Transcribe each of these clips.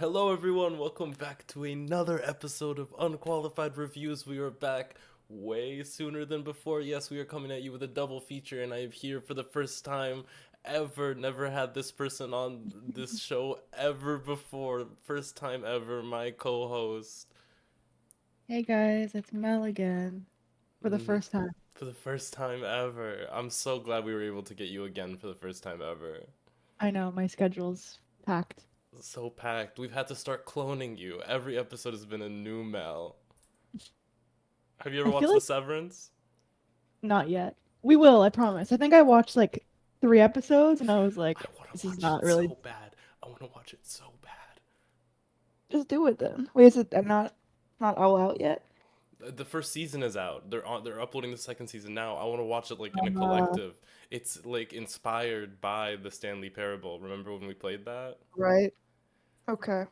Hello, everyone. Welcome back to another episode of Unqualified Reviews. We are back way sooner than before. Yes, we are coming at you with a double feature, and I am here for the first time ever. Never had this person on this show ever before. First time ever. My co-host. Hey guys, it's Mel again for the Mhm. first time. For the first time ever. I'm so glad we were able to get you again for the first time ever. I know my schedule's packed. So packed. We've had to start cloning you. Every episode has been a new Mel. Have you ever I feel watched The like Severance? not yet. We will, I promise. I think I watched like 3 episodes and I was I like, want to this is watch not it really. so bad. I want to watch it so bad. Just do it then. Wait, is it? I'm not all out yet. The first season is out. They're uploading the second season now. I want to watch it like in a Uh, collective. It's like inspired by the Stanley Parable. Remember when we played that? right. Okay.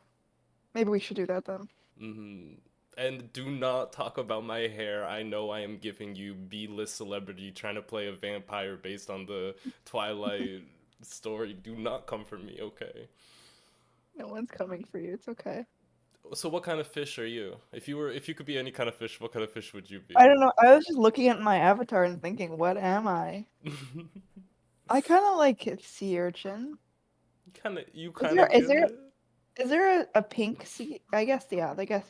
Maybe we should do that then. Hmm. And do not talk about my hair. I know I am giving you B-list celebrity trying to play a vampire based on the Twilight story. Do not come for me, okay? No one's coming for you. It's okay. So what kind of fish are you? If you could be any kind of fish, what kind of fish would you I be? don't know. I was just looking at my avatar and thinking, what am I? I kind of like sea urchin. You Is kind there of is give there it. is there a pink sea? I guess yeah. I guess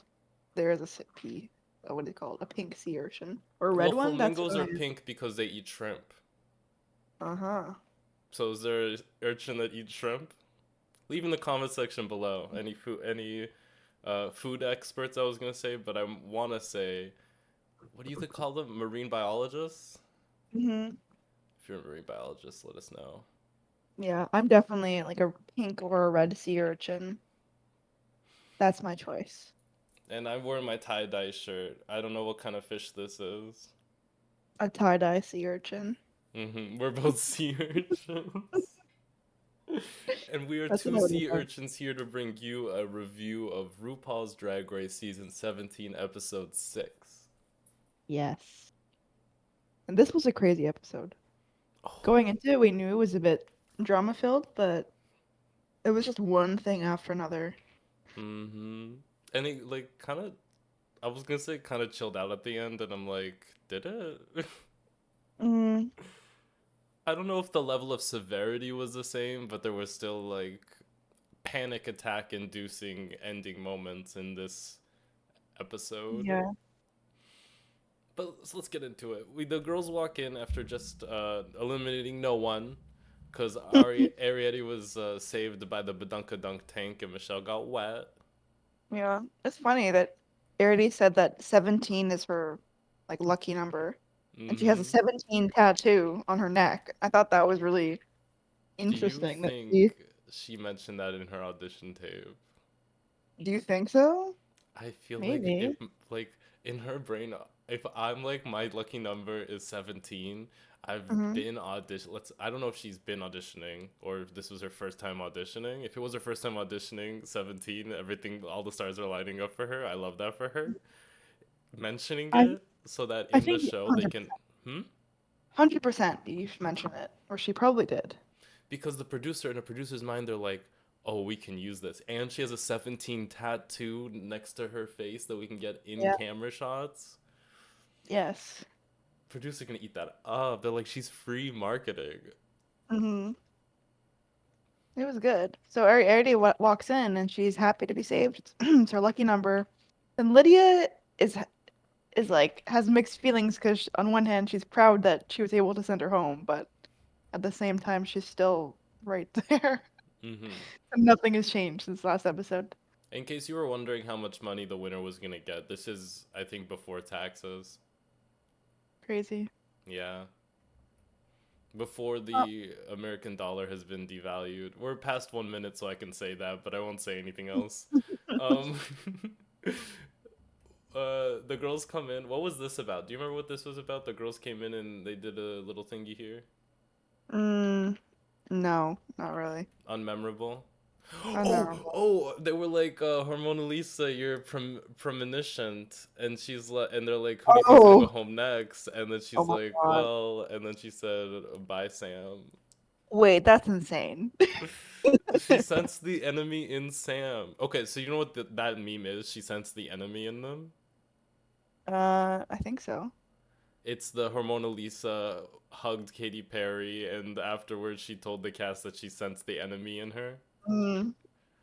there is a pea. What do you call it? A pink sea urchin or a Well, red one? That's flamingos are Onya. pink because they eat shrimp. Uh-huh. So is there an urchin that eats shrimp? Leave in the comment section below any food experts I was gonna say, but I want to say, what do you call them? Marine biologists? Hmm. If you're a marine biologist, let us know. Yeah, I'm definitely like a pink or a red sea urchin. That's my choice. And I'm wearing my tie dye shirt. I don't know what kind of fish this is. A tie-dye sea urchin. We're both sea urchins. And we are That's what two I would have sea done. urchins here to bring you a review of RuPaul's Drag Race Season 17, Episode 6. Yes. And this was a crazy episode. Oh, Going into it, we knew it was a bit drama-filled, but it was just one thing after another. mm-hmm. And it, like, kind of, I was gonna say kind of chilled out at the end, and I'm like, did it? Mm, I don't know if the level of severity was the same, but there was still, like, panic attack inducing ending moments in this episode. yeah. But let's get into it. The girls walk in after just eliminating no one, because Arrietty was saved by the Badunka Dunk tank and Michelle got wet. Yeah. It's funny that Arrietty said that 17 is her like lucky number. And she has a Mm-hmm. 17 tattoo on her neck. I thought that was really Do you interesting that she. think she mentioned that in her audition tape? Do you think so? I feel like if Maybe. like in her brain, if I'm like my lucky number is 17, I've Hmm. been audition. I don't know if she's been auditioning or if this was her first time auditioning. If it was her first time auditioning, 17, everything, all the stars are lining up for her. I love that for her. Mentioning I it so that I in the think show they 100%. can, hmm? 100% you should mention it. Or she probably did. Because the producer in a producer's mind, they're like, oh, we can use this. And she has a 17 tattoo next to her face that we can get in Yeah. camera shots. Yes. Producer gonna eat that up. They're like, she's free marketing. Hmm. It was good. So Arity walks in and she's happy to be saved. It's her lucky number. And Lydia is like has mixed feelings because on one hand she's proud that she was able to send her home, but at the same time she's still right there. Hmm. And nothing has changed since last episode. In case you were wondering how much money the winner was gonna get, this is, I think, before taxes. Crazy. Yeah. Before Oh. the American dollar has been devalued. We're past 1 minute, so I can say that, but I won't say anything else. Um, the girls come in. What was this about? Do you remember what this was about? The girls came in and they did a little thingy here. Mm, no, not really. Unmemorable. Unmemorable. They were like, Hormona Lisa, you're premonitioned, and she's like, and they're like, who do you think's gonna go Oh, home next? And then oh she's my like, God. well, and then she said, bye, Sam. Wait, that's insane. She sensed the enemy in Sam. Okay, so you know what that meme is? She sensed the enemy in them. I think so. It's the Hormona Lisa hugged Katy Perry, and afterwards she told the cast that she sensed the enemy in her. Mm.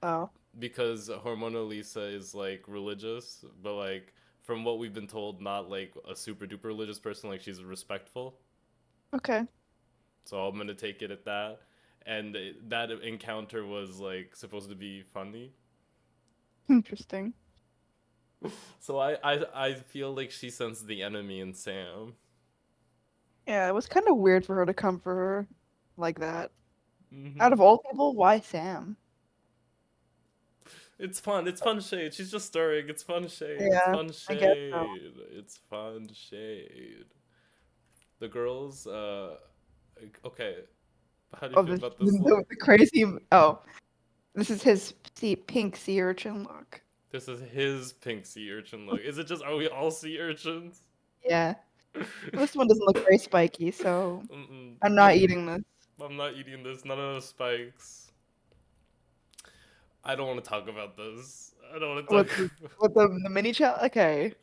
Oh, Because Hormona Lisa is like religious, but like from what we've been told, not like a super duper religious person. Like she's respectful. okay. So I'm gonna take it at that. And that encounter was like supposed to be funny. Interesting. So I feel like she sensed the enemy in Sam. Yeah, it was kind of weird for her to come for her like that. Out Hmm. of all people, why Sam? It's fun. It's fun shade. She's just stirring. It's fun shade. It's Yeah, fun I guess so. shade. It's fun shade. The girls, okay. How do you Oh, feel about this look? the crazy. Oh, this is his pink sea urchin look. This is his pink sea urchin look. Is it just, are we all sea urchins? Yeah, this one doesn't look very spiky, so Mm-mm. I'm not eating this. I'm not eating this. None of the spikes. I don't want to talk about this. I don't want to With talk. with the mini challenge. Okay,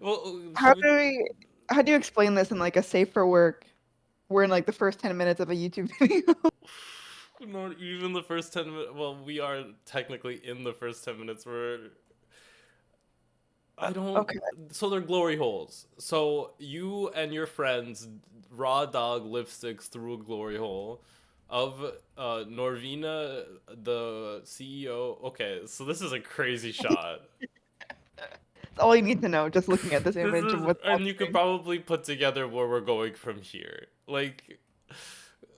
Well, how should we? do we? How do you explain this in like a safe for work? We're in like the first 10 minutes of a YouTube video. Not even the first 10 minutes. Well, we are technically in the first 10 minutes. I don't. Okay. So they're glory holes. So you and your friends raw dog lipsticks through a glory hole of Norvina, the CEO. Okay, so this is a crazy shot. That's all you need to know just looking at this This image of is, what's and you could happening. probably put together where we're going from here. Like,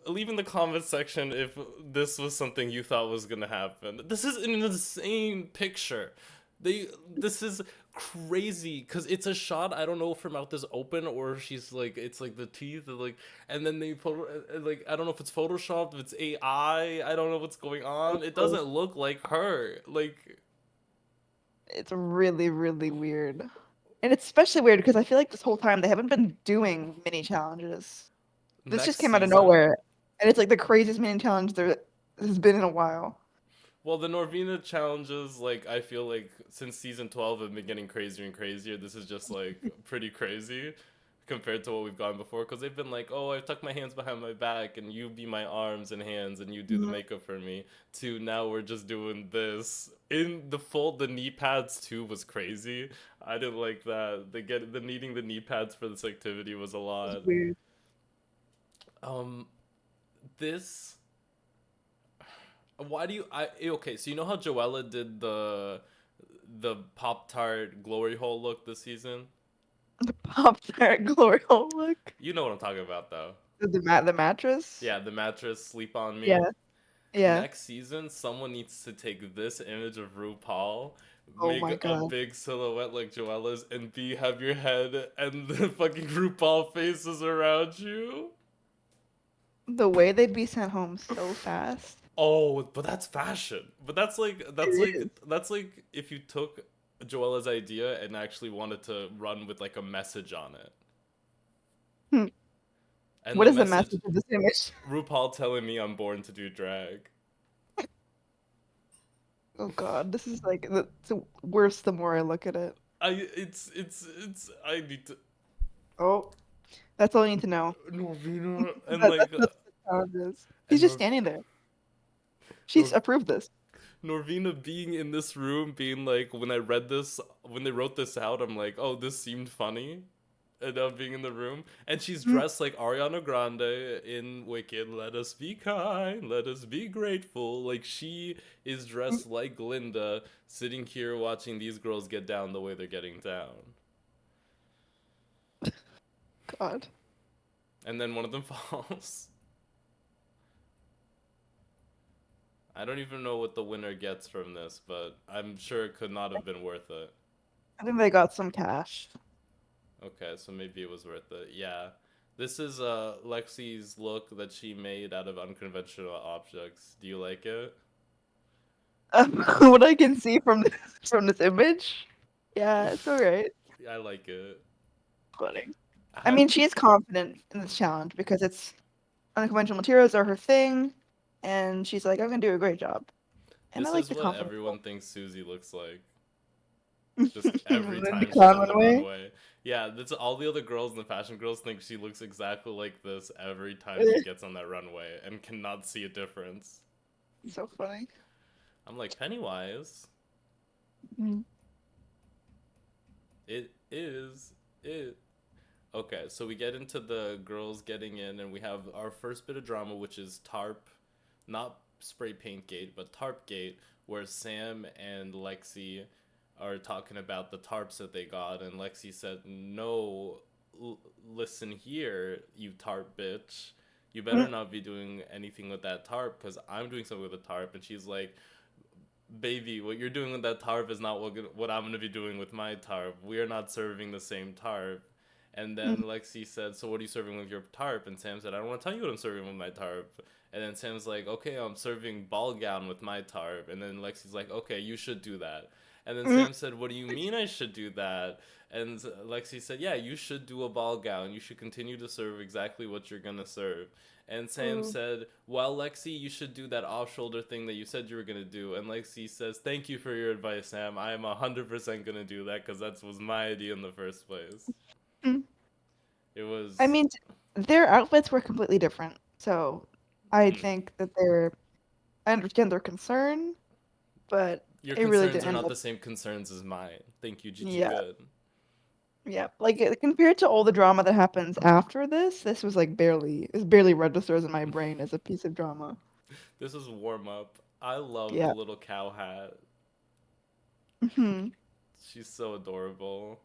leave in the comment section if this was something you thought was gonna happen. This is an insane picture. This is crazy because it's a shot. I don't know if her mouth is open or if she's like it's like the teeth are like, and then they put like I don't know if it's photoshopped, if it's AI. I don't know what's going on. It doesn't look like her. Like It's really, really weird. And it's especially weird because I feel like this whole time they haven't been doing mini challenges. This just next came out of season. nowhere. And it's like the craziest mini challenge there has been in a while. Well, the Norvina challenges, like I feel like since season 12 have been getting crazier and crazier. This is just like pretty crazy compared to what we've gone before. Because they've been like, oh, I tuck my hands behind my back, and you be my arms and hands, and you do the Mhm. makeup for me. To now we're just doing this in the fold. The knee pads too was crazy. I didn't like that. The needing the knee pads for this activity was a It's lot. weird. Um, this Why do you I okay, so you know how Joella did the Pop Tart glory hole look this season? The Pop Tart glory hole look. You know what I'm talking about though. The mattress. Yeah, the mattress sleep on me. Yeah, yeah. Next season, someone needs to take this image of RuPaul, Oh make my a god. big silhouette like Joella's, and have your head and the fucking RuPaul faces around you. The way they'd be sent home so fast. Oh, but that's fashion. But It is. that's like if you took Joella's idea and actually wanted to run with like a message on it. Hmm. And What the is the message message of this image? RuPaul telling me I'm born to do drag. Oh god, this is like it's worse the more I look at it. It's I need to Oh, that's all you need to know. Norvina and That, like that's what the challenge is. He's and just standing there. She's Nor approved this. Norvina being in this room being like when they wrote this out, I'm like, "Oh, this seemed funny." And now being in the room, and she's Mm, dressed like Ariana Grande in Wicked. Let us be kind, let us be grateful. Like she is mm, dressed like Glinda, sitting here watching these girls get down the way they're getting down. God. And then one of them falls. I don't even know what the winner gets from this, but I'm sure it could not have been worth it. I think they got some cash. Okay, so maybe it was worth it. Yeah. This is Lexi's look that she made out of unconventional objects. Do you like it? What I can see from this image, yeah, it's alright. I like it. Funny. I Have mean, she is confident in this challenge because it's unconventional materials are her thing, and she's like, I'm gonna do a great job. And I This like is the what confidence. everyone thinks Susie looks like. Just every In the time she's clown on the runway. runway. Yeah, that's all the other girls and the fashion girls think she looks exactly like this every time she gets on that runway and cannot see a difference. So funny. I'm like, Pennywise, Mm. it is it. Okay, so we get into the girls getting in, and we have our first bit of drama, which is tarp, not spray paint gate, but tarp gate, where Sam and Lexi are talking about the tarps that they got, and Lexi said, "No, listen here, you tarp bitch. You better Mm. not be doing anything with that tarp, because I'm doing something with the tarp." And she's like, baby, what you're doing with that tarp is not what I'm going to be doing with my tarp. We are not serving the same tarp. And then Mm. Lexi said, so what are you serving with your tarp? And Sam said, I don't want to tell you what I'm serving with my tarp. And then Sam's like, okay, I'm serving ball gown with my tarp. And then Lexi's like, okay, you should do that. And then Mm. Sam said, what do you mean I should do that? And Lexi said, yeah, you should do a ball gown. You should continue to serve exactly what you're going to serve. And Sam Ooh. said, well, Lexi, you should do that off-shoulder thing that you said you were going to do. And Lexi says, thank you for your advice, Sam. I am 100% going to do that because that was my idea in the first place. Mm. It I was... mean, their outfits were completely different, so I Mm. think that I understand their concern, but Your it really concerns did are end not up, the same concerns as mine. Thank you, Gigi yeah, Good. yeah. Like compared to all the drama that happens after this was like barely registers in my brain as a piece of drama. This was warm-up. I love the Yeah. little cow hat. Hmm. She's so adorable.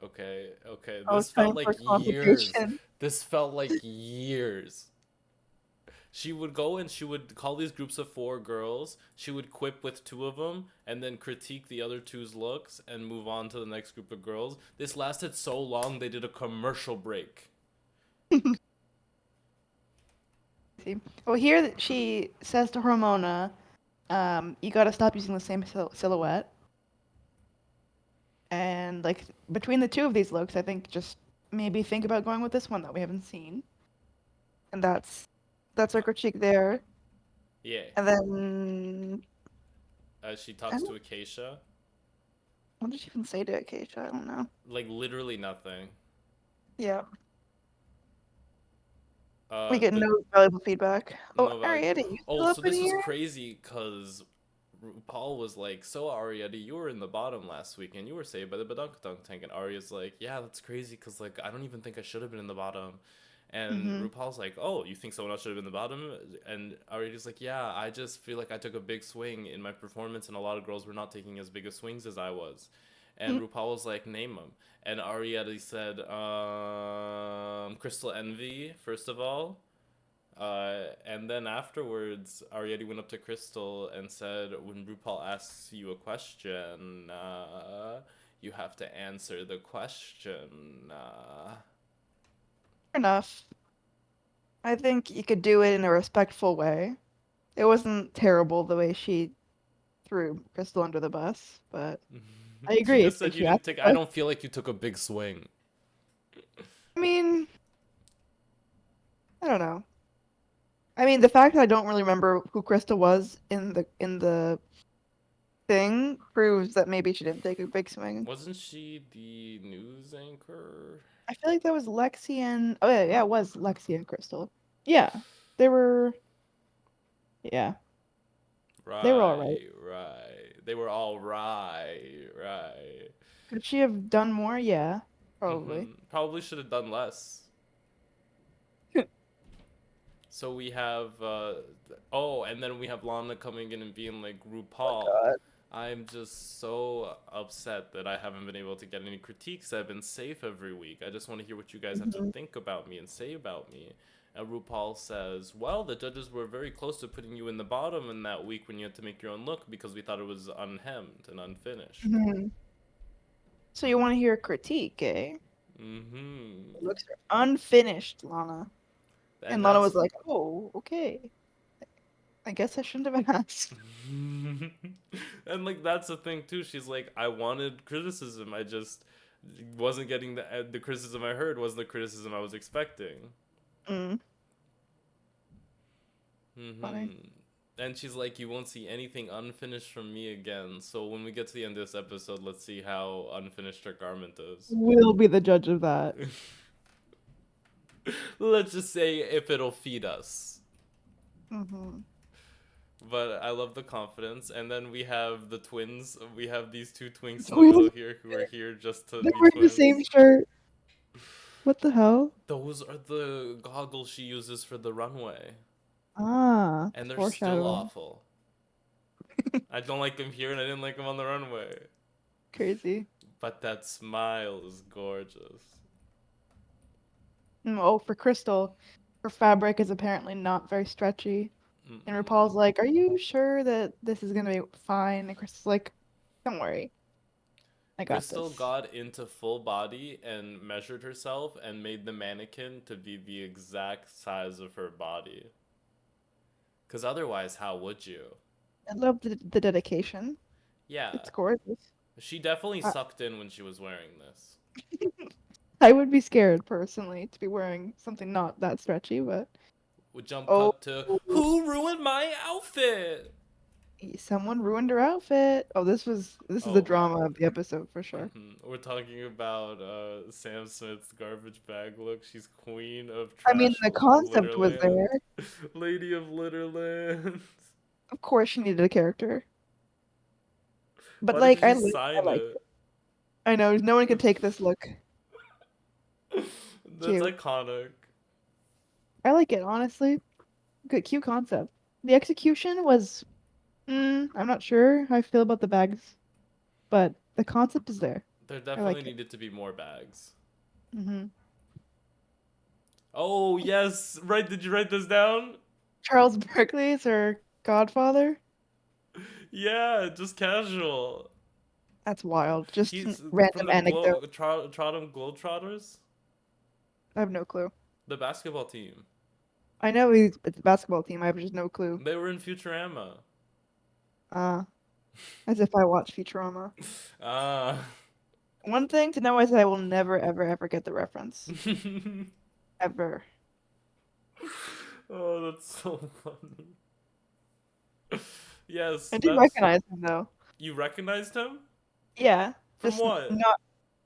Okay, okay. Oh, This it's felt time like for years. convocation. This felt like years. She would go and she would call these groups of four girls. She would quip with two of them and then critique the other two's looks and move on to the next group of girls. This lasted so long they did a commercial break. See. Well, here she says to Hormona, you gotta stop using the same silhouette. And like between the two of these looks, I think just maybe think about going with this one that we haven't seen. And that's our critique there. Yeah. And then She I talks don't, to Acacia. what did she even say to Acacia? I don't know. Like literally nothing. Yeah, we get The no valuable feedback. Oh, no value. Arrietty, you Oh, still up so in this was here? crazy because Paul was like, "So Arrietty, you were in the bottom last week, and you were saved by the Badunk Tank." And Arya's like, "Yeah, that's crazy, cause like I don't even think I should have been in the bottom." And Mm-hmm. RuPaul's like, "Oh, you think someone else should have been in the bottom?" And Arrietty's like, "Yeah, I just feel like I took a big swing in my performance, and a lot of girls were not taking as big of swings as I was." And RuPaul was like, "Name them." And Arrietty said, "Crystal Envy, first of all." And then afterwards, Arrietty went up to Crystal and said, when RuPaul asks you a question, you have to answer the question. Fair enough. I think you could do it in a respectful way. It wasn't terrible the way she threw Crystal under the bus, but I She agree. just It's said like you she didn't asked the take. I question. don't feel like you took a big swing. I mean, I don't know. I mean, the fact that I don't really remember who Crystal was in the thing proves that maybe she didn't take a big swing. Wasn't she the news anchor? I feel like that was Lexi and oh yeah, it was Lexi and Crystal. Yeah, they were yeah, they were all right. Right, right. They were all right, right. Could she have done more? Yeah, probably. Probably should have done less. So we have, oh, and then we have Lana coming in and being like, Oh RuPaul, God. I'm just so upset that I haven't been able to get any critiques. I've been safe every week. I just want to hear what you guys have to Hmm. think about me and say about me. And RuPaul says, well, the judges were very close to putting you in the bottom in that week when you had to make your own look because we thought it was unhemmed and unfinished. Hmm. So you want to hear a critique, eh? Mm-hmm. It looks unfinished, Lana. And And Lana was that's like, "Oh, okay. I guess I shouldn't have asked." and like that's the thing too. She's like, I wanted criticism. I just wasn't getting the criticism I heard wasn't the criticism I was expecting. Mm, funny. And she's like, "You won't see anything unfinished from me again." So when we get to the end of this episode, let's see how unfinished her garment is. We'll be the judge of that. Let's just say if it'll feed us. Mm-hmm. But I love the confidence. And then we have the twins. We have these two twinks in the middle Twins. here who are here just to They're be wearing the same twins. shirt. What the hell? Those are the goggles she uses for the runway. Ah, And they're still foreshadowing. awful. I don't like them here and I didn't like them on the runway. Crazy. But that smile is gorgeous. Oh, for Crystal, her fabric is apparently not very stretchy. And Mm-mm. RuPaul's like, "Are you sure that this is gonna be fine?" And Crystal's like, "Don't worry, I got Crystal this." got into full body and measured herself and made the mannequin to be the exact size of her body. Because otherwise, how would you? I love the dedication. Yeah. It's gorgeous. She definitely I, sucked in when she was wearing this. I would be scared personally to be wearing something not that stretchy, but We jump oh, cut to who ruined my outfit? someone ruined her outfit. Oh, this is the Oh, drama of the episode for sure. we're talking about Sam Smith's garbage bag look. She's queen of I mean, trash the of concept was Litterland, there. lady of Litterland. Of course, she needed a character, but Why did like, she sign like it? it. I know no one could take this look. That's Cute. iconic. I like it honestly. Good, cute concept. The execution was, I'm not sure how I feel about the bags, but the concept is there. There I definitely like it. needed to be more bags. hmm Oh yes, right. Did you write this down? Charles Barkley is her godfather. Yeah, just casual. That's wild. Just He's from random the anecdote. Tottenham Globetrotters, I have no clue. the basketball team. I know it's a basketball team. I have just no clue. They were in Futurama. Uh, as if I watch Futurama. Ah. One thing to know is that I will never, ever, ever get the reference. Ever. Oh, that's so funny. Yes, I do that's. recognize him though. You recognized him? Yeah, From just what? not,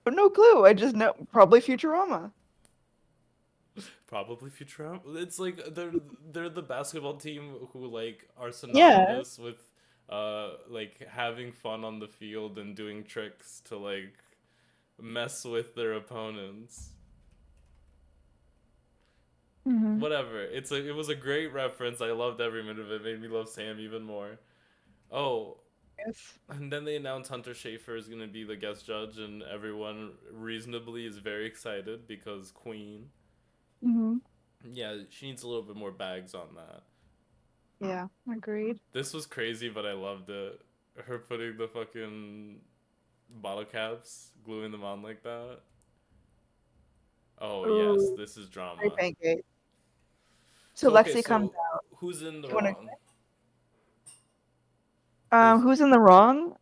but no clue. I just know probably Futurama. Probably Futurama. It's like they're the basketball team who like are Yeah. synonymous with like having fun on the field and doing tricks to like mess with their opponents. hmm Whatever. It was a great reference. I loved every minute of it. Made me love Sam even more. Oh, Yes. and then they announced Hunter Schafer is gonna be the guest judge, and everyone reasonably is very excited because Queen. hmm Yeah, she needs a little bit more bags on that. Yeah. Agreed. This was crazy, but I loved it. Her putting the fucking bottle caps, gluing them on like that. Oh yes, Ooh, this is great drama. pancake. So So okay, Lexi comes so out. who's in the You wanna, wrong? Who's who's in the wrong?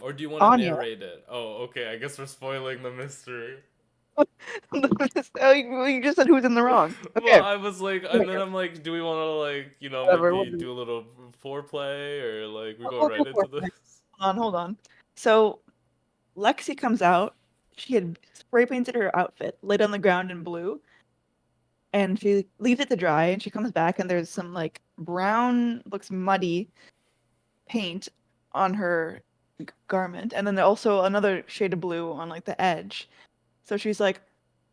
or do you want to Anya. narrate it? Oh, okay. I guess we're spoiling the mystery. Oh, you just said who's in the wrong. Well, Okay. I was like, and then Whatever. I'm like, do we want to like, Whatever. maybe do a little foreplay or like we go We'll right do into this? foreplay. Hold on. So Lexi comes out. She had spray painted her outfit, laid on the ground in blue, and she leaves it to dry. And she comes back, and there's some like brown, looks muddy paint on her garment, and then also another shade of blue on like the edge. So she's like,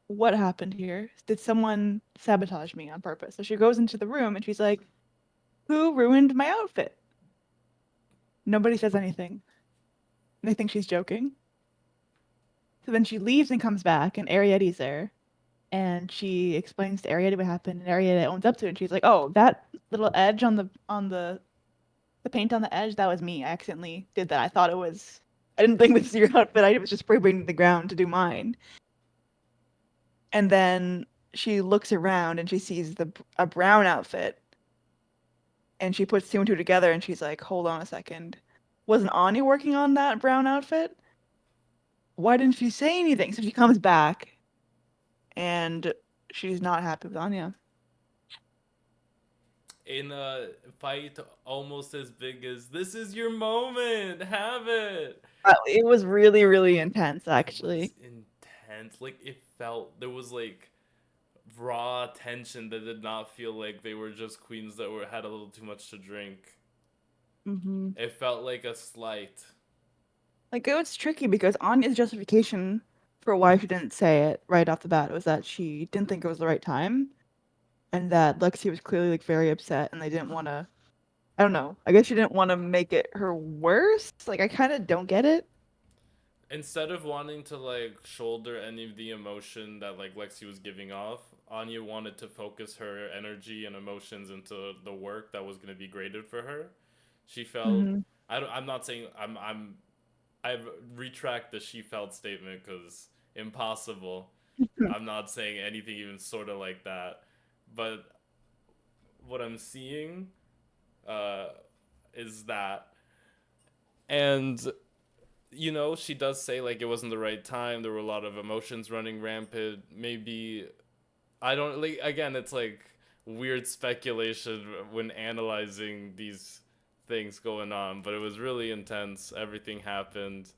"What happened here? Did someone sabotage me on purpose?" So she goes into the room, and she's like, "Who ruined my outfit?" Nobody says anything. They think she's joking. So then she leaves and comes back, and Arrietty's there. And she explains to Arrietty what happened, and Arrietty owns up to it. And she's like, "Oh, that little edge on the paint on the edge, that was me. I accidentally did that. I thought it was. I didn't think this was your outfit. I was just spray painting the ground to do mine." And then she looks around and she sees a brown outfit, and she puts two and two together, and she's like, "Hold on a second. Wasn't Anya working on that brown outfit? Why didn't she say anything?" So she comes back and she's not happy with Anya. In a fight almost as big as "This is your moment, have it." It was really, really intense, It was actually. intense. Like it felt there was like raw tension that did not feel like they were just queens that were had a little too much to drink. Hmm. It felt like a slight. Like, it was tricky because Anya's justification for why she didn't say it right off the bat was that she didn't think it was the right time, and that Lexi was clearly like very upset, and they didn't want to. I don't know. I guess she didn't want to make it her worse. Like, I kind of don't get it. Instead of wanting to like shoulder any of the emotion that like Lexi was giving off, Anya wanted to focus her energy and emotions into the work that was going to be graded for her. She felt Hmm. I'm not saying I've retract the she felt statement because impossible. I'm not saying anything even sort of like that. But what I'm seeing uh, is that. And, you know, she does say, like, it wasn't the right time. There were a lot of emotions running rampant. Maybe. I don't. Like, again, it's like weird speculation when analyzing these things going on. But it was really intense. Everything happened.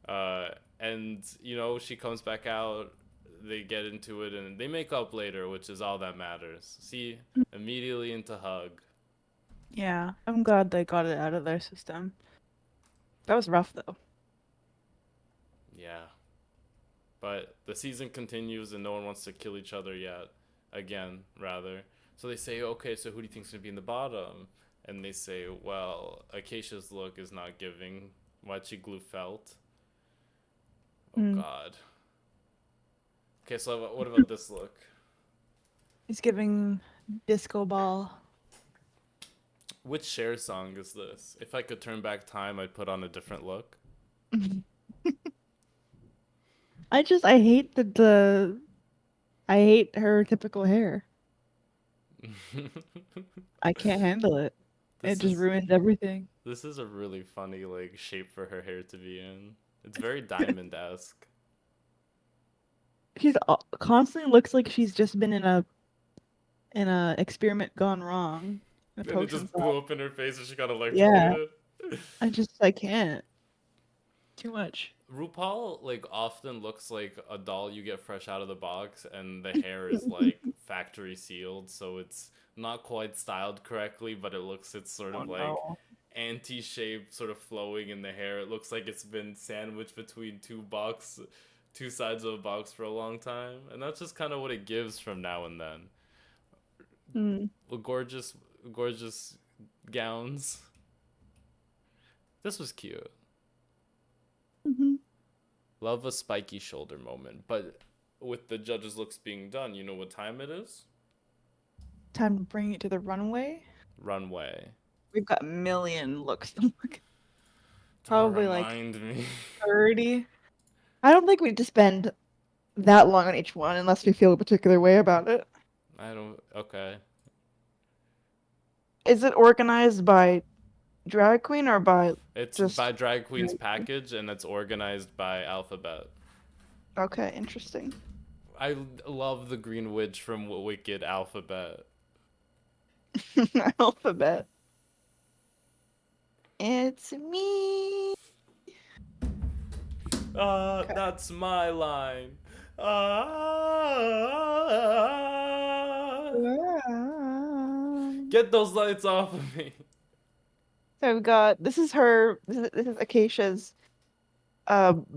Uh, and you know she comes back out, they get into it and they make up later, which is all that matters. See, immediately into hug. Yeah, I'm glad they got it out of their system. That was rough though. Yeah, but the season continues and no one wants to kill each other yet, again rather. So they say, okay, so who do you think's gonna be in the bottom? And they say, well, Acacia's look is not giving. Why'd she glue felt? Oh Mm. god. Okay, so what about this look? He's giving disco ball. Which Cher song is this? If I could turn back time, I'd put on a different look. I hate I hate her typical hair. I can't handle it. It this just is ruins everything. this is a really funny like shape for her hair to be in. It's very diamond esque. Constantly looks like she's just been in a experiment gone wrong. A And it potion just shop. blew up in her face and she got Yeah, electrocuted. I can't. Too much. RuPaul like often looks like a doll you get fresh out of the box and the hair is like factory sealed, so it's not quite styled correctly, but it's sort Oh of like no. anti-shape sort of flowing in the hair. It looks like it's been sandwiched between two sides of a box for a long time. And that's just kind of what it gives from now and then. Mm. Well, gorgeous gowns. This was cute. Hmm. Love a spiky shoulder moment. But with the judges' looks being done, you know what time it is? Time to bring it to the runway. Runway. We've got a million looks to look. Don't Probably like remind me. 30. I don't think we need to spend that long on each one unless we feel a particular way about it. I don't. Okay. Is it organized by drag queen or by It's by just Drag Queen's package and it's organized by alphabet. okay, interesting. I love the Green Witch from Wicked Alphabet. Alphabet. It's me. Okay. That's my line. Ah, So get those lights off of me. we've got this is Acacia's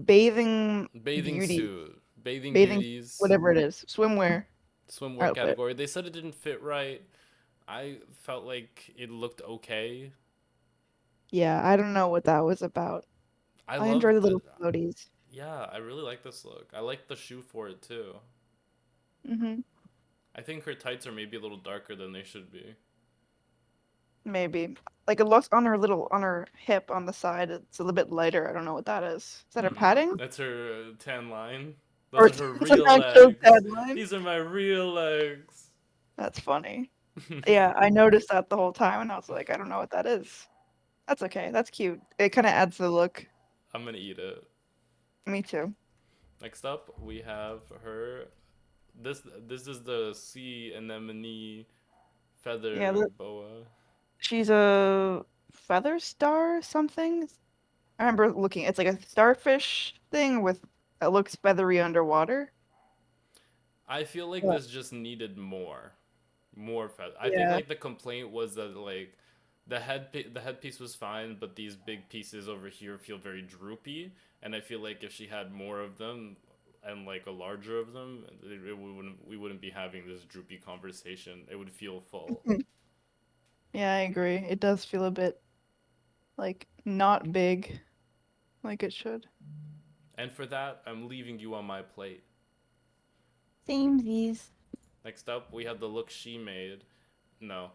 bathing Bathing beauty, suit, bathing bathing beauties, whatever it is, swimwear swimwear outfit. category. They said it didn't fit right. I felt like it looked okay. Yeah, I don't know what that was about. I I enjoy the loved the. little floaties. Yeah, I really like this look. I like the shoe for it too. Hmm. I think her tights are maybe a little darker than they should be. Maybe. Like it looks on her on her hip on the side, it's a little bit lighter. I don't know what that is. Is that her padding? That's her tan line. Those Or are her it's an real actual legs. line? These are my real legs. That's funny. Yeah, I noticed that the whole time and I was like, I don't know what that is. That's okay. That's cute. It kind of adds the look. I'm gonna eat it. Me too. Next up, we have her this is the sea anemone Yeah, feather boa. she's a feather star something. I remember looking. It's like a starfish thing with that looks feathery underwater. I feel like But this just needed more feather. I think yeah. like the complaint was that like the headpiece was fine, but these big pieces over here feel very droopy, and I feel like if she had more of them and like a larger of them, we wouldn't be having this droopy conversation. It would feel full. Yeah, I agree. It does feel a bit like not big like it should. And for that, I'm leaving you on my plate. Samesies. Next up, we have the look she made. No,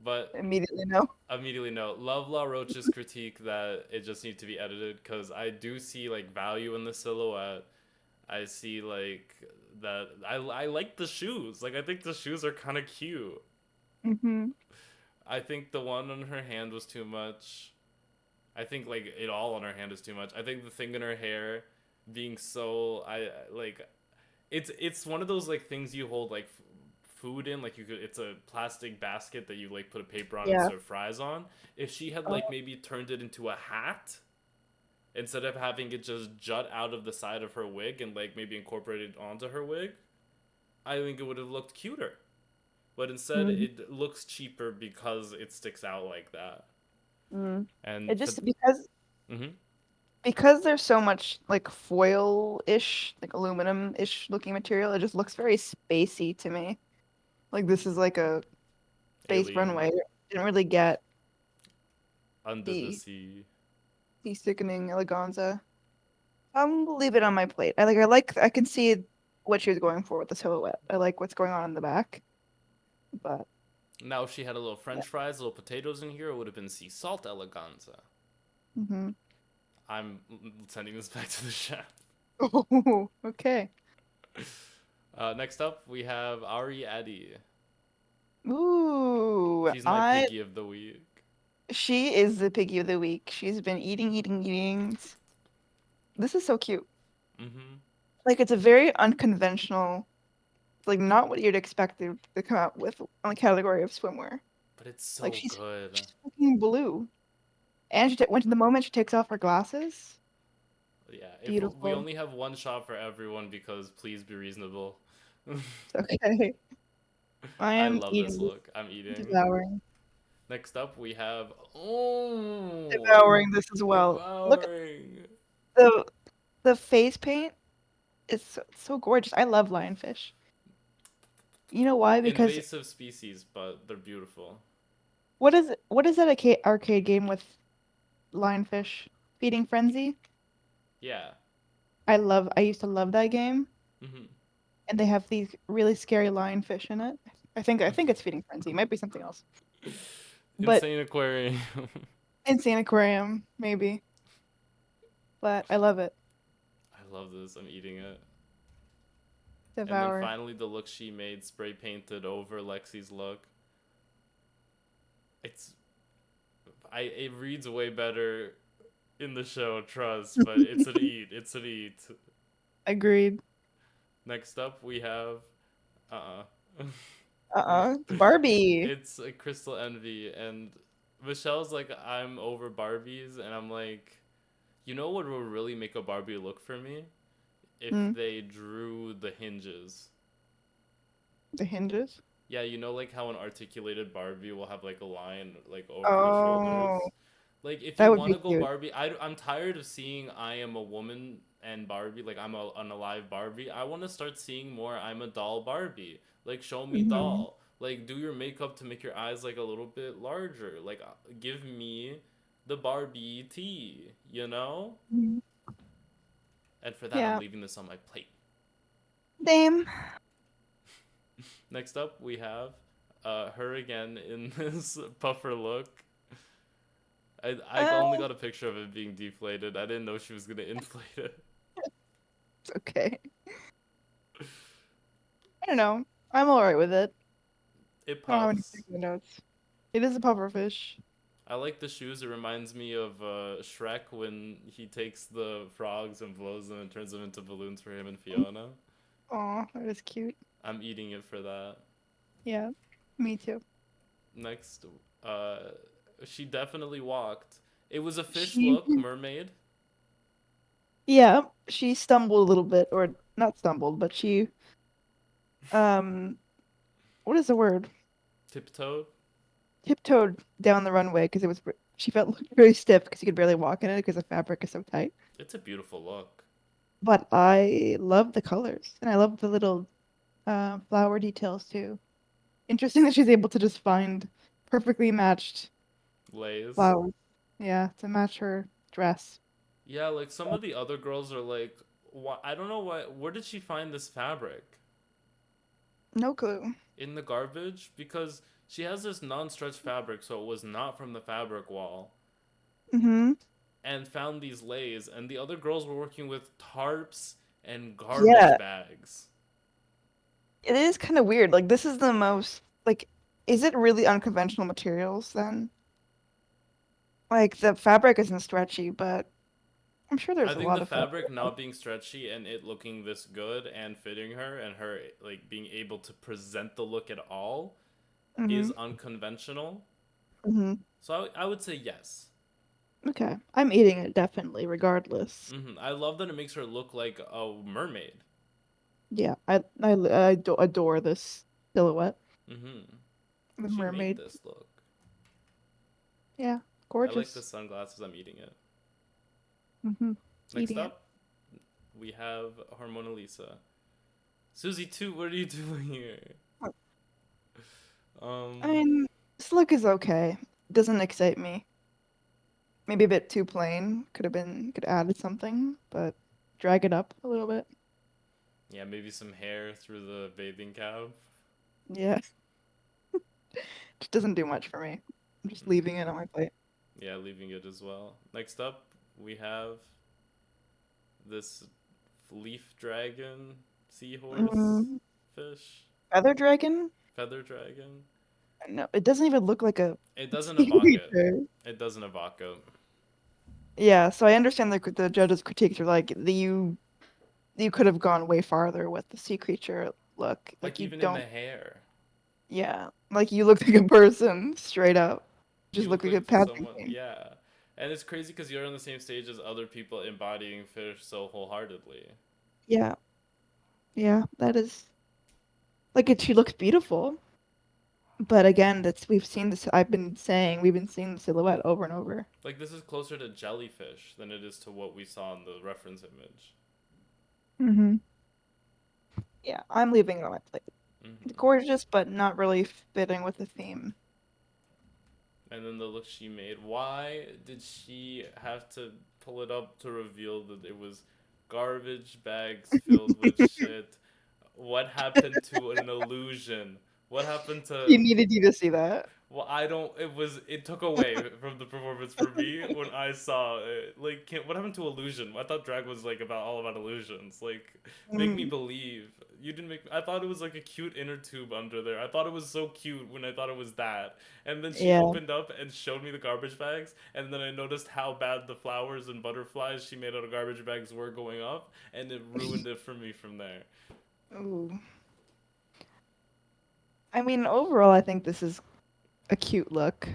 but Immediately no. immediately no. Love La Roche's critique that it just needs to be edited because I do see like value in the silhouette. I see like that. I like the shoes. Like I think the shoes are kind of cute. Hmm. I think the one on her hand was too much. I think like it all on her hand is too much. I think the thing in her hair being so I like it's one of those like things you hold like food in, like you could it's a plastic basket that you like put a paper on and Yeah. serve fries on. If she had like Oh. maybe turned it into a hat instead of having it just jut out of the side of her wig and like maybe incorporated onto her wig, I think it would have looked cuter. But instead Mm. it looks cheaper because it sticks out like that. Mm. It And for just mm-hmm. because there's so much like foil-ish, like aluminum-ish looking material, it just looks very spacey to me. Like this is like a space Alien runway. Didn't really get under the the sea. the sickening eleganza. I'll leave it on my plate. I can see what she was going for with the silhouette. I like what's going on in the back, but Now, if she had a little yeah. French fries, little potatoes in here, it would have been sea salt eleganza. Hmm. I'm sending this back to the chef. Oh, okay. Next up, we have Arrietty. Ooh, She's my I piggy of the week. she is the piggy of the week. She's been eating, eating, eating. This is so cute. Mm-hmm. Like it's a very unconventional, like not what you'd expect to come out with on the category of swimwear. But it's Like so she's good. she's fucking blue, and when the moment she takes off her glasses, Yeah, if we beautiful. only have one shot for everyone because please be reasonable. Okay, I I am love this eating, look. I'm eating. devouring, Next up, we have oh, devouring this as well. Look at devouring the the face paint is so gorgeous. I love lionfish. You know why? Because invasive species, but they're beautiful. what is that arcade game with lionfish? Feeding Frenzy? Yeah. I used to love that game, Mm-hmm. and they have these really scary lionfish in it. I think it's Feeding Frenzy. It might be something else. But Insane aquarium. Insane Aquarium, maybe. But I love it. I love this. I'm eating it. And then Devour. finally, the look she made, spray painted over Lexi's look. It's, it reads way better in the show, trust, but it's an eat. It's an eat. Agreed. Next up, we have, It's Barbie. it's a Crystal Envy, and Michelle's like, I'm over Barbies, and I'm like, you know what will really make a Barbie look for me? If Mm, they drew the hinges. the hinges. Yeah, you know like how an articulated Barbie will have like a line like over the Oh, shoulders? Like if that you would want be to go cute. Barbie, I'm tired of seeing I am a woman and Barbie, like an alive Barbie. I want to start seeing more I'm a doll Barbie. Like show me Hmm. doll. Like do your makeup to make your eyes like a little bit larger. Like give me the Barbie T, you know? And for that I'm Yeah. leaving this on my plate. Same. Next up, we have her again in this puffer look. I Uh, only got a picture of it being deflated. I didn't know she was gonna inflate it. it's okay. I don't know. I'm alright with it. It I don't have any puffs. particular notes. It is a pufferfish. I like the shoes. It reminds me of Shrek when he takes the frogs and blows them and turns them into balloons for him and Fiona. Aw, that is cute. I'm eating it for that. Yeah, me too. Next, uh, she definitely walked. It was a fish She, look, mermaid, yeah, she stumbled a little bit, or not stumbled, but she, um, what is the word? tiptoed. Tiptoed down the runway because she felt very stiff because you could barely walk in it because the fabric is so tight. It's a beautiful look. But I love the colors and I love the little flower details too. Interesting that she's able to just find perfectly matched Lays. flowers. Yeah, to match her dress. Yeah, like some of the other girls are like, why? I don't know why. Where did she find this fabric? No clue. In the garbage? Because she has this non-stretch fabric, so it was not from the fabric wall. Mm-hmm. And found these lays, and the other girls were working with tarps and garbage Yeah, bags. it is kind of weird. Like this is the most like, is it really unconventional materials then? Like the fabric isn't stretchy, but I'm sure I there's a think lot the of fabric. fabric not being stretchy and it looking this good and fitting her and her like being able to present the look at all is Mm-hmm. unconventional. Mm-hmm. So I would say yes. Okay. I'm eating it definitely, regardless. I love that it makes her look like a mermaid. Yeah, I adore this silhouette. hmm The She made mermaid. this look. Yeah, I like the gorgeous. sunglasses. I'm eating it. Mm-hmm. Next Eating it. up, we have Hormona Lisa. Susie Toot, what are you doing here? I Um, mean, this look is okay. Doesn't excite me. Maybe a bit too plain. Could added something, but drag it up a little bit. yeah, maybe some hair through the bathing cap. Yeah, just doesn't do much for me. I'm just leaving it on my plate. Yeah, leaving it as well. Next up, we have this leaf dragon, seahorse, Mm, fish, feather dragon? feather dragon. No, it doesn't even look like a It doesn't sea evoke it. creature. It doesn't evoke it. Yeah, so I understand the judges' critiques are like you could have gone way farther with the sea creature look. Like Like you even in the don't, hair, yeah, like you look like a person straight up. Just you look look like a like pageant someone. king. Yeah, and it's crazy because you're on the same stage as other people embodying fish so wholeheartedly. Yeah, yeah, that is like it. She looks beautiful, but again, that's we've seen this. We've been seeing the silhouette over and over. Like this is closer to jellyfish than it is to what we saw in the reference image. Hmm. Yeah, I'm leaving it on my plate. It's hmm gorgeous, but not really fitting with the theme. And then the look she made. Why did she have to pull it up to reveal that it was garbage bags filled with shit? What happened to an illusion? What happened He to needed you to see that. well, I don't. It was. It took away from the performance for me when I saw it. Like, what happened to illusion? I thought drag was like about all about illusions. Like, make me Mm, believe. You didn't make. I thought it was like a cute inner tube under there. I thought it was so cute when I thought it was that. And then she yeah, opened up and showed me the garbage bags. And then I noticed how bad the flowers and butterflies she made out of garbage bags were going up, and it ruined it for me from there. ooh. I mean, overall, I think this is a cute look.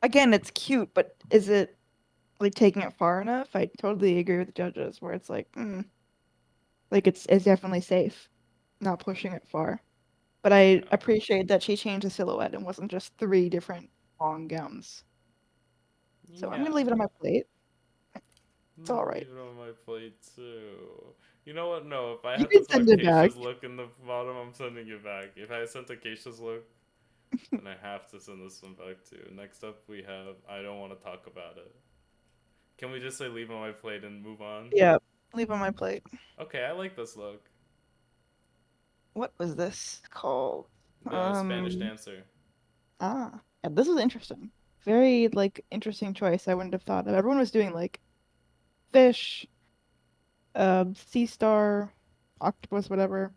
Again, it's cute, but is it like taking it far enough? I totally agree with the judges, where it's like, like it's definitely safe, not pushing it far. But I Yeah. appreciate that she changed the silhouette and wasn't just three different long gowns. So I'm gonna Yeah. leave it on my plate. I'm It's all gonna right. leave it on my plate too. You know what? No, if I You had to can put send it back. Acacia's look in the bottom, I'm sending it back. If I sent Acacia's look, then I have to send this one back too. Next up, we have I don't want to talk about it. Can we just say leave on my plate and move on? Yeah, leave on my plate. Okay, I like this look. What was this called? The Spanish Um, dancer. yeah, this was interesting. Very like interesting choice. I wouldn't have thought of. Everyone was doing like fish, sea star, octopus, whatever.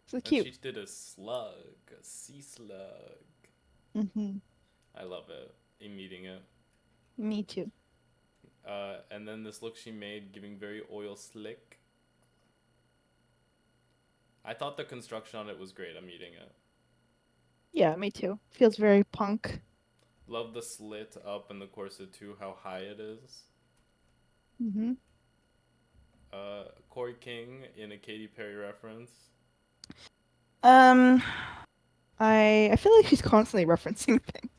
This is And cute. she did a slug, a sea slug. Hmm. I love it. I'm eating it. Me too. And then this look she made, giving very oil slick. I thought the construction on it was great. I'm eating it. Yeah, me too. Feels very punk. Love the slit up in the corset too. How high it is. Hmm. Kori King in a Katy Perry reference. Um, I feel like she's constantly referencing things.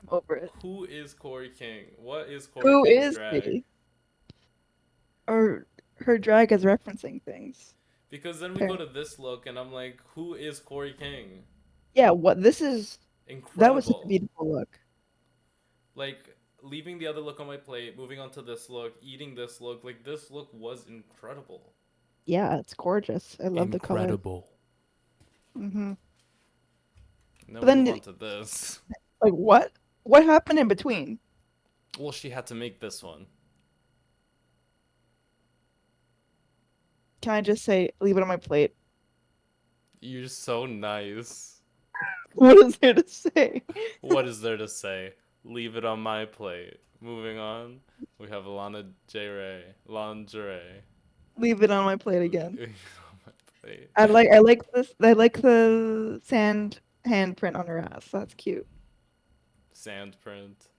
I'm over it. Who is Kori King? What is Kori Who King's is drag? she? Or her drag is referencing things. Because then we go to Apparently. this look and I'm like, who is Kori King? Yeah, what this is that was such a Incredible. beautiful look. Like leaving the other look on my plate, moving on to this look, eating this look, like this look was incredible. Yeah, it's gorgeous. I love the color. Incredible. Hmm. And then But we move then, on to this. like, what? What happened in between? Well, she had to make this one. Can I just say, leave it on my plate? You're so nice. What is there to say? What is there to say? Leave it on my plate. Moving on, we have Lana J. Ray. Lingerie. Leave it on my plate again. Leave it on my plate. I like this. I like the sand handprint on her ass. That's cute. Sand print.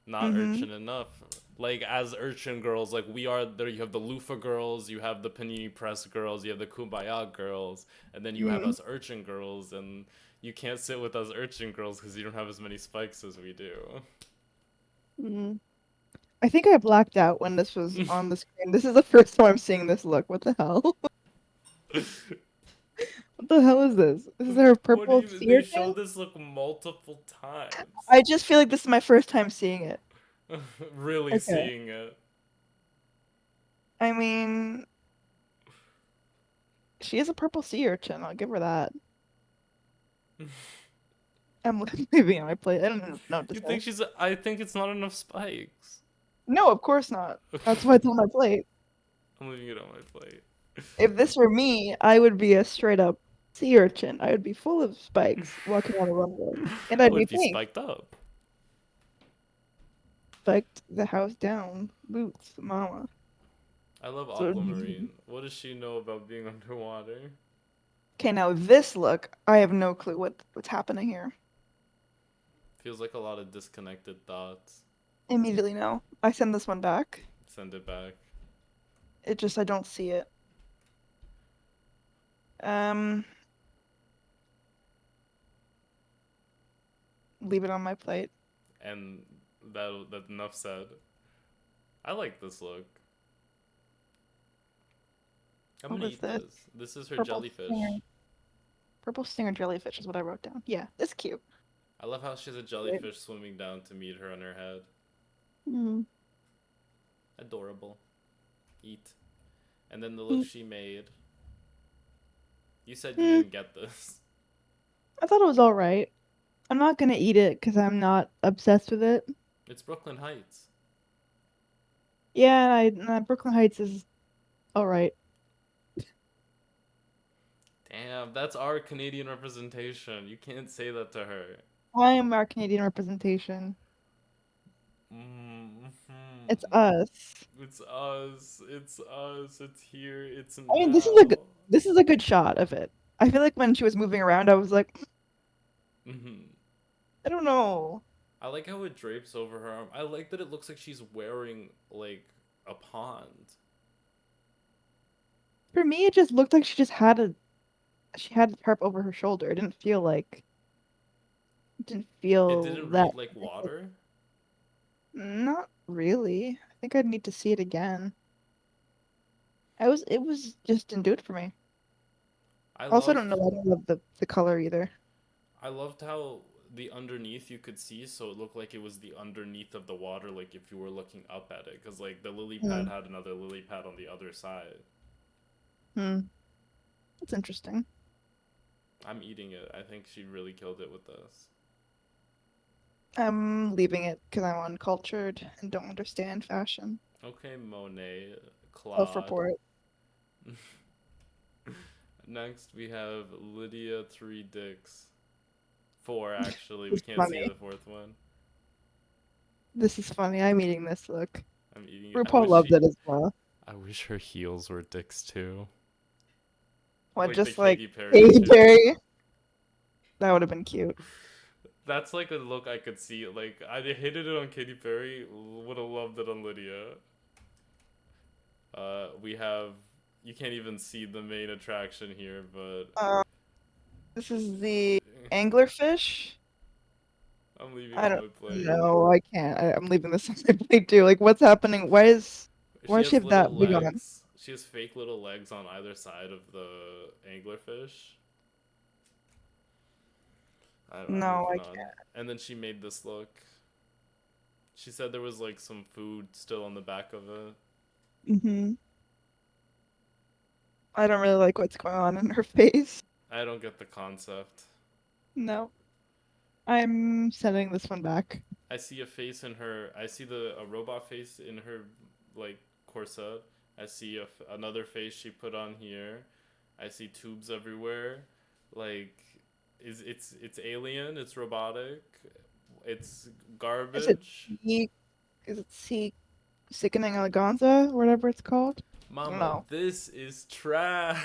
Not Mm-hmm. urchin enough. Like, as urchin girls, like, we are there. You have the loofah girls, you have the panini press girls, you have the kumbaya girls, and then you have Mm-hmm. us urchin girls, and you can't sit with us urchin girls because you don't have as many spikes as we do. Mm-hmm. I think I blacked out when this was on the screen. This is the first time I'm seeing this look. What the hell? What the hell is this? This is her What do purple you? seer They thing? showed this look multiple times. I just feel like this is my first time seeing it. Really Okay. seeing it. I mean, she is a purple sea urchin. I'll give her that. I'm leaving on my plate. I don't know what to You say. think she's? I think it's not enough spikes. No, of course not. That's why it's on my plate. I'm leaving it on my plate. If this were me, I would be a straight up sea urchin. I would be full of spikes walking on the runway. And I I'd be would be pink. spiked up. Spiked the house down. Boots, mama. I love So, Aquamarine. What does she know about being underwater? okay, now this look, I have no clue what's happening here. Feels like a lot of disconnected thoughts. Immediately no. I send this one back. Send it back. It just I don't see it. Um, leave it on my plate. And that enough said. I like this look. I'm What gonna was eat this? this. This is her Purple stinger. jellyfish. Purple stinger jellyfish is what I wrote down. Yeah, it's cute. I love how she has a Right. jellyfish swimming down to meet her on her head. Mm. Adorable. Eat. And then the look she made. You said you Mm. didn't get this. I thought it was all right. I'm not gonna eat it because I'm not obsessed with it. It's Brooklyn Heights. Yeah, Brooklyn Heights is all right. Damn, that's our Canadian representation. You can't say that to her. I am our Canadian representation. Mm-hmm. It's us. It's us. It's us. It's here. It's I mean, now. this is a good shot of it. I feel like when she was moving around, I was like, Hmm. I don't know. I like how it drapes over her arm. I like that it looks like she's wearing like a pond. For me, it just looked like she had the tarp over her shoulder. It didn't It feel didn't that read like connected. water. Not really. I think I'd need to see it again. It was just didn't do it for me. I Also, I don't loved know. I don't love the color either. I loved how the underneath you could see, so it looked like it was the underneath of the water, like if you were looking up at it, because like the lily pad Hmm. had another lily pad on the other side. Hmm. That's interesting. I'm eating it. I think she really killed it with this. I'm leaving it because I'm uncultured and don't understand fashion. Okay, Monet, Claude. Self-report. Next we have Lydia Three Dicks. Four actually. We It's can't see funny. the fourth one. This is funny. I'm eating this look. I'm eating it. RuPaul loved it as well. I wish her heels were dicks too. What, Like the just like Katy Perry Katy shit. Perry? That would have been cute. That's like a look I could see. Like I hated it on Katy Perry. Would have loved it on Lydia. We have. You can't even see the main attraction here, but Uh, this is the anglerfish. I'm leaving I on don't my plate. know. I can't. I'm leaving this on my plate too. Like, what's happening? Why She does she has have that little wig on? legs. She has fake little legs on either side of the anglerfish. I'm No, I moving on. can't. And then she made this look. She said there was like some food still on the back of it. Hmm. I don't really like what's going on in her face. I don't get the concept. No. I'm sending this one back. I see a face in her. I see a robot face in her like corset. I see another face she put on here. I see tubes everywhere. Like, it's alien. It's robotic. It's Is it garbage. C? Is it C? Sickening Eleganza, or whatever it's called. I don't Mama, know. this is trash.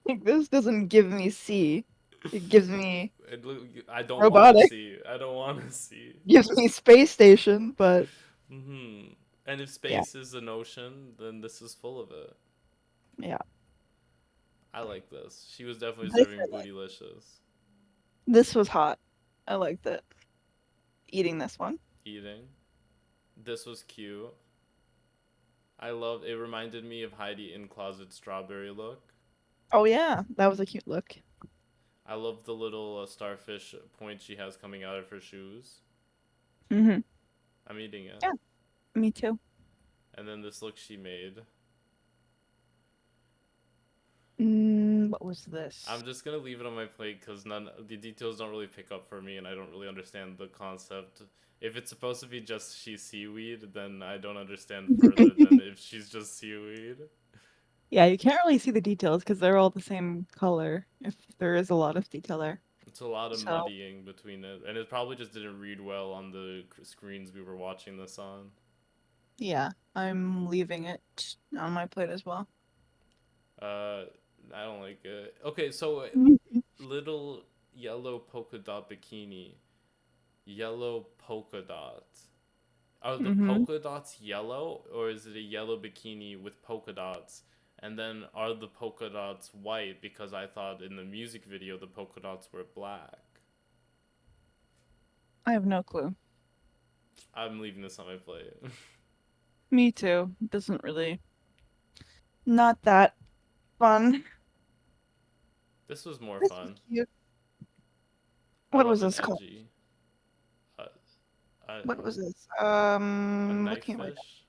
Like, this doesn't give me C. It gives me I don't want to robotic. see. I don't want to see. Gives me space station, but And if yeah, space is an ocean, then this is full of it. yeah. I like this. She was definitely This serving I like. bootylicious. This was hot. I liked it. Eating this one. Eating. This was cute. I loved it. Reminded me of Heidi in Closet Strawberry look. Oh yeah, that was a cute look. I love the little starfish point she has coming out of her shoes. Hmm. I'm eating it. Yeah, me too. And then this look she made. What was this? I'm just gonna leave it on my plate because none the details don't really pick up for me, and I don't really understand the concept. If it's supposed to be just she's seaweed, then I don't understand further than if she's just seaweed. Yeah, you can't really see the details because they're all the same color, if there is a lot of detail there. It's a lot of So, muddying between it, and it probably just didn't read well on the screens we were watching this on. yeah, I'm leaving it on my plate as well. Uh, I don't like it. Okay, so Mhm. little yellow polka dot bikini, yellow polka dot. Are the Hmm. polka dots yellow, or is it a yellow bikini with polka dots? And then are the polka dots white? Because I thought in the music video the polka dots were black. I have no clue. I'm leaving this on my plate. Me too. It doesn't really, not that fun. This was more This was fun. cute. I What love was an this called? edgy. Uh, I, What was this? a knife Looking at my fish.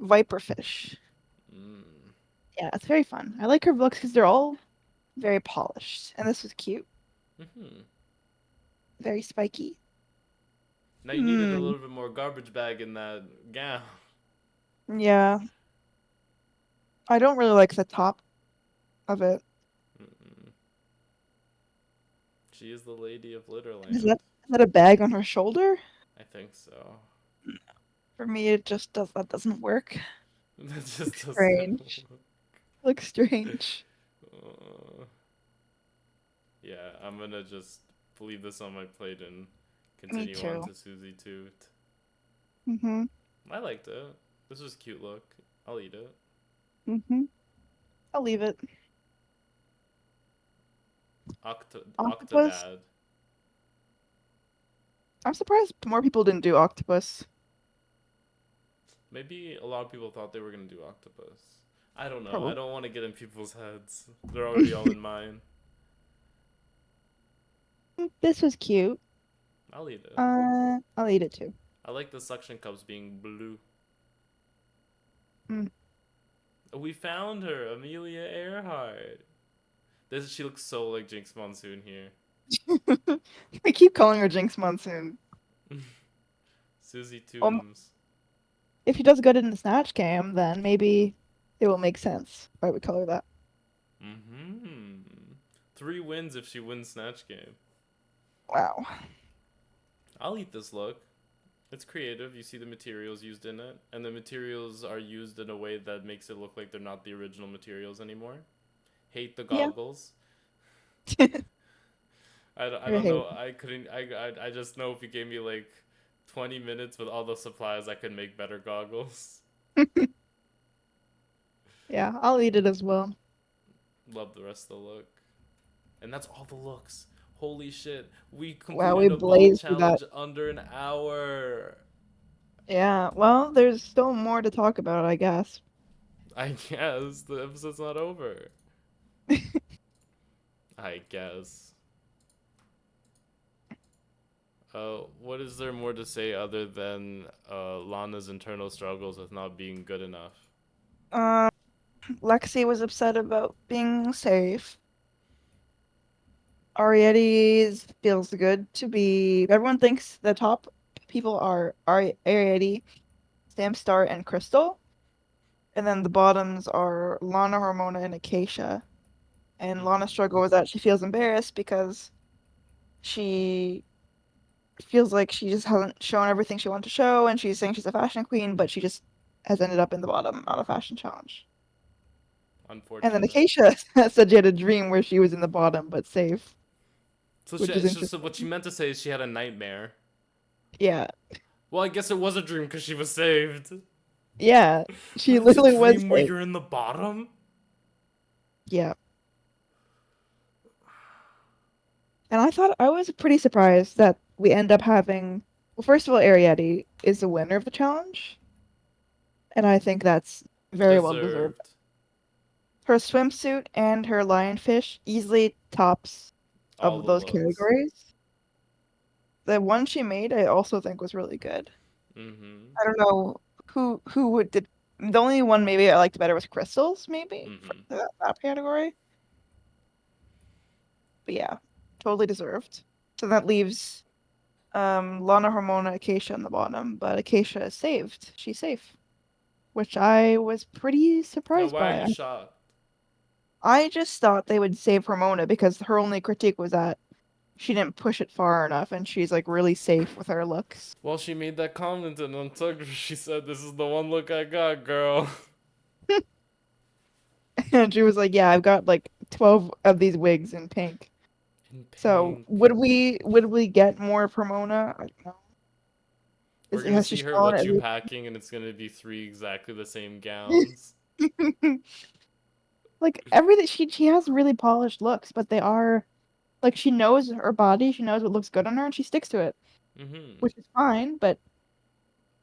viperfish. Mm. Yeah, it's very fun. I like her looks because they're all very polished, and this was cute. Hmm. Very spiky. Now you needed a Hmm. little bit more garbage bag in that gown. Yeah, I don't really like the top of it. Mm-mm. She is the lady of Is Litterland. that a bag on her shoulder? I think so. For me, it just does that doesn't work. That just Looks doesn't strange. work. Looks strange. Uh, yeah, I'm gonna just leave this on my plate and Me continue on too. to Suzie Toot. Mhm. I liked it. This was a cute look. I'll eat it. Mhm. I'll leave it. Octopus. Octodad. I'm surprised more people didn't do octopus. Maybe a lot of people thought they were gonna do octopus. I don't know. I Probably. don't want to get in people's heads. They're already all in mine. This was cute. I'll eat it. I'll eat it too. I like the suction cups being blue. Mm. We found her, Amelia Earhart. She looks so like Jinx Monsoon here. I keep calling her Jinx Monsoon. Susie Um, Toombs. if she does good in the Snatch Game, then maybe it will make sense why we call her that. Mm-hmm. 3 wins if she wins Snatch Game. Wow. I'll eat this look. It's creative. You see the materials used in it, and the materials are used in a way that makes it look like they're not the original materials anymore. Hate the Yeah. goggles. I I don't hate know. I couldn't. I just know if you gave me like 20 minutes with all the supplies, I could make better goggles. it. Yeah, I'll eat it as well. Love the rest of the look. And that's all the looks. Holy shit. We Wow, we completed a bowl blazed through that. challenge under an hour. Yeah, well, there's still more to talk about, I guess. I guess the episode's not over. I guess. What is there more to say other than Lana's internal struggles with not being good enough? Um, Lexi was upset about being safe. Arrietty's feels good to be. Everyone thinks the top people are Arrietty, Star, and Crystal. And then the bottoms are Lana, Hormona, and Acacia. And Lana's Mm-hmm. struggle was that she feels embarrassed because she feels like she just hasn't shown everything she wanted to show, and she's saying she's a fashion queen, but she just has ended up in the bottom on a fashion challenge. And then Unfortunate. Acacia said she had a dream where she was in the bottom but safe, which is So what she interesting. meant to say is she had a nightmare. Yeah, Well, I guess it was a dream because she was saved. yeah, she But it's a literally was dream where safe. you're in the bottom? Yeah. And I thought I was pretty surprised that we end up having. Well, first of all, Arrietty is the winner of the challenge, and I think that's very well deserved. Deserved. Her swimsuit and her lionfish easily tops All of the those looks. categories. The one she made, I also think was really good. Mm-hmm. I don't know who would did. The only one maybe I liked better was Crystals, maybe for Mm-hmm. that category. But yeah, totally deserved. So that leaves Lana, Hormona, Acacia on the bottom, but Acacia is saved. She's safe, which I was pretty Now, surprised why are by. you shocked? I just thought they would save Hormona because her only critique was that she didn't push it far enough, and she's like really safe with her looks. Well, she made that comment and on Tugger, she said, "This is the one look I got, girl." And she was like, "Yeah, I've got like 12 of these wigs in pink." In So pink. would we get more of Hormona? I don't know. We're gonna Has she see her shown what at you least? packing, and it's gonna be three exactly the same gowns. Like everything, she has really polished looks, but they are like she knows her body, she knows what looks good on her, and she sticks to it, Mm-hmm. which is fine. But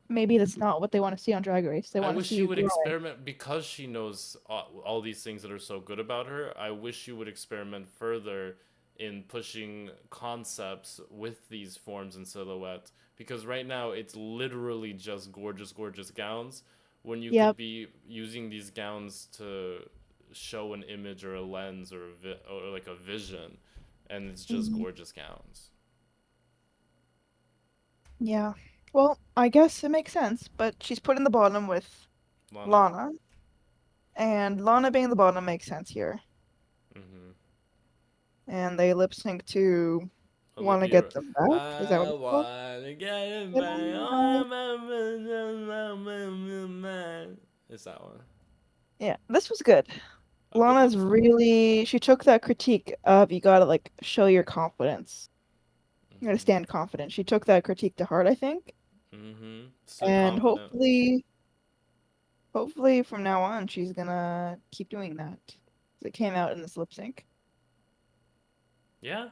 maybe that's not what they want to see on Drag Race. They I want to wish see she you would growing. experiment because she knows all these things that are so good about her. I wish she would experiment further in pushing concepts with these forms and silhouettes because right now it's literally just gorgeous, gorgeous gowns when you could Yep. be using these gowns to show an image or a lens or or like a vision, and it's just Mhm. gorgeous gowns. Yeah. Well, I guess it makes sense, but she's put in the bottom with Lana. Lana, and Lana being the bottom makes sense here. Mm-hmm. And they lip sync to "Wanna Olivia. Get Them Back." Is that what I it's called? wanna get it Get back. 'Em Oh, Back. it's that one. Yeah, this was good. A good lip Lana's sync. really she took that critique of you gotta like show your confidence. You gotta Mhm. stand confident. She took that critique to heart, I think. Mhm. Stood And confident. hopefully from now on she's gonna keep doing that. 'Cause it came out in this lip sync. Yeah.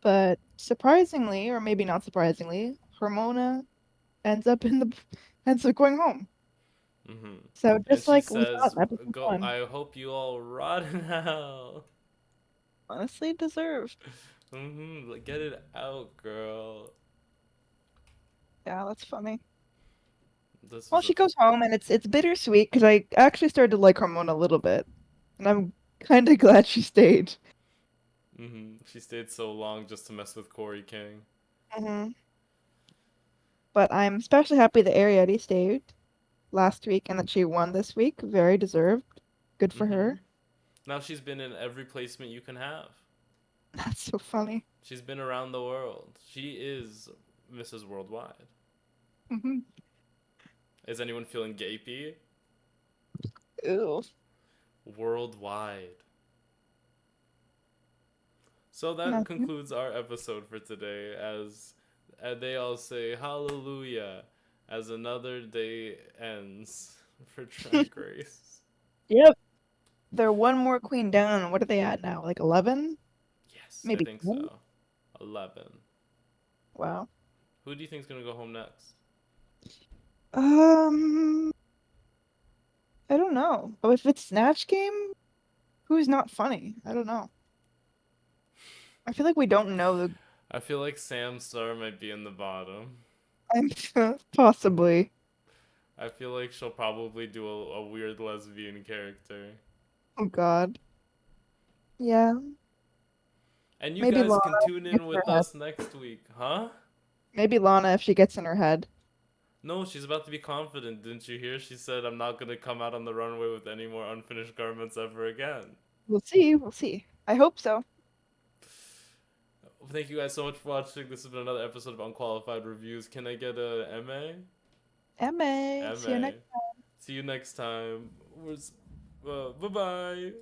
But surprisingly, or maybe not surprisingly, Hormona ends up in the ends up going home. Mhm. So And just she like we thought says, in episode "Go. one, I hope you all rot in hell." honestly deserved. Mhm. Like, get it out, girl. Yeah, that's funny. This Well, was a. she goes home and it's bittersweet because I actually started to like Hormona a little bit. And I'm kind of glad she stayed. Mhm. She stayed so long just to mess with Corey King. Hmm. But I'm especially happy that Arrietty stayed last week and that she won this week. Very deserved. Good for Mhm. her. Now she's been in every placement you can have. That's so funny. She's been around the world. She is Mrs. Worldwide. Hmm. Is anyone feeling gapey? Ooh. worldwide. So that Nothing. concludes our episode for today. As they all say, "Hallelujah," as another day ends for Drag Race. Yep. They're one more queen down. What are they at now? Like 11? Yes, I Maybe think 10? so. 11. Wow. Who do you think's gonna go home next? Um, I don't know. Oh, if it's Snatch Game, who's not funny? I don't know. I feel like we don't know the. I feel like Sam Star might be in the bottom. I'm possibly. I feel like she'll probably do a weird lesbian character. Oh God. Yeah. And you Maybe guys Lana can if tune she in gets in her with head. us next week, huh? Maybe Lana if she gets in her head. No, she's about to be confident. Didn't you hear? She said, "I'm not gonna come out on the runway with any more unfinished garments ever again." We'll see. We'll see. I hope so. Thank you guys so much for watching. This has been another episode of Unqualified Reviews. Can I get a MA? MA. See you MA. next. See you next time. Bye bye.